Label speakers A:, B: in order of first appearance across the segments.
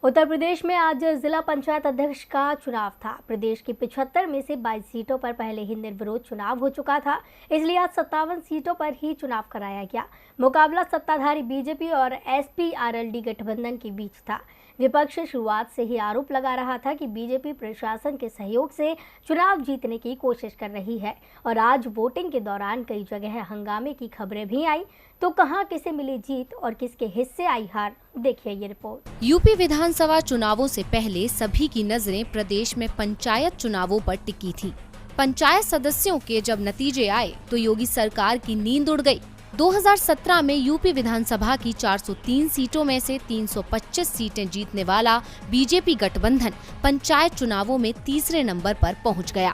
A: उत्तर प्रदेश में आज जिला पंचायत अध्यक्ष का चुनाव था। प्रदेश की 75 में से 22 सीटों पर पहले ही निर्विरोध चुनाव हो चुका था, इसलिए आज 57 सीटों पर ही चुनाव कराया गया। मुकाबला सत्ताधारी बीजेपी और एसपी-आरएलडी गठबंधन के बीच था। विपक्ष शुरुआत से ही आरोप लगा रहा था कि बीजेपी प्रशासन के सहयोग से चुनाव जीतने की कोशिश कर रही है और आज वोटिंग के दौरान कई जगह हंगामे की खबरें भी आई। तो कहां किसे मिली जीत और किसके हिस्से आई हार, देखिए ये रिपोर्ट।
B: यूपी विधानसभा चुनावों से पहले सभी की नजरें प्रदेश में पंचायत चुनावों पर टिकी थी। पंचायत सदस्यों के जब नतीजे आए तो योगी सरकार की नींद उड़ गई। 2017 में यूपी विधानसभा की 403 सीटों में से 325 सीटें जीतने वाला बीजेपी गठबंधन पंचायत चुनावों में तीसरे नंबर पर पहुंच गया।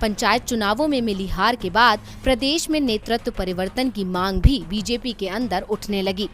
B: पंचायत चुनावों में मिली हार के बाद प्रदेश में नेतृत्व परिवर्तन की मांग भी बीजेपी के अंदर उठने लगी।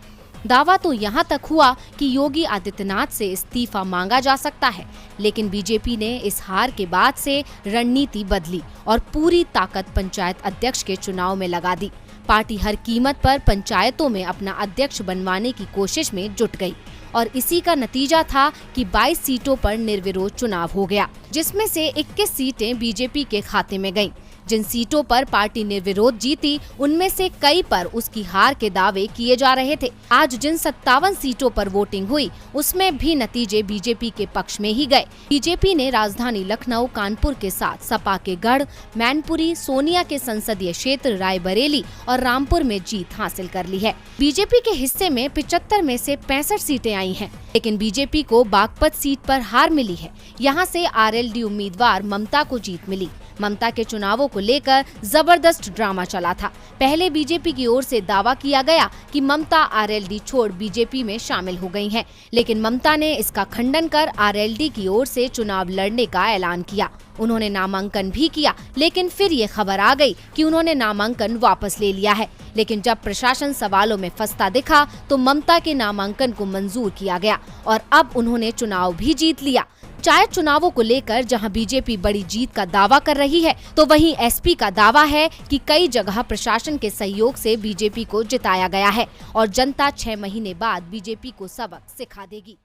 B: दावा तो यहां तक हुआ कि योगी आदित्यनाथ से इस्तीफा मांगा जा सकता है, लेकिन बीजेपी ने इस हार के बाद से रणनीति बदली और पूरी ताकत पंचायत अध्यक्ष के चुनाव में लगा दी। पार्टी हर कीमत पर पंचायतों में अपना अध्यक्ष बनवाने की कोशिश में जुट गई और इसी का नतीजा था कि 22 सीटों पर निर्विरोध चुनाव हो गया, जिसमें से 21 सीटें बीजेपी के खाते में गईं। जिन सीटों पर पार्टी निर्विरोध जीती, उनमें से कई पर उसकी हार के दावे किए जा रहे थे। आज जिन 57 सीटों पर वोटिंग हुई, उसमें भी नतीजे बीजेपी के पक्ष में ही गए। बीजेपी ने राजधानी लखनऊ, कानपुर के साथ सपा के गढ़, मैनपुरी, सोनिया के संसदीय क्षेत्र रायबरेली और रामपुर में जीत हासिल कर ली है। बीजेपी के हिस्से में 75 में से 65 सीटें आई हैं, लेकिन बीजेपी को बागपत सीट पर हार मिली है। यहाँ से आरएलडी उम्मीदवार ममता को जीत मिली। ममता के चुनावों को लेकर जबरदस्त ड्रामा चला था। पहले बीजेपी की ओर से दावा किया गया कि ममता आरएलडी छोड़ बीजेपी में शामिल हो गई हैं, लेकिन ममता ने इसका खंडन कर आरएलडी की ओर से चुनाव लड़ने का ऐलान किया। उन्होंने नामांकन भी किया, लेकिन फिर ये खबर आ गई कि उन्होंने नामांकन वापस ले लिया है। लेकिन जब प्रशासन सवालों में फंसता दिखा तो ममता के नामांकन को मंजूर किया गया और अब उन्होंने चुनाव भी जीत लिया। पंचायत चुनावों को लेकर जहां बीजेपी बड़ी जीत का दावा कर रही है, तो वहीं एसपी का दावा है कि कई जगह प्रशासन के सहयोग से बीजेपी को जिताया गया है और जनता 6 महीने बाद बीजेपी को सबक सिखा देगी।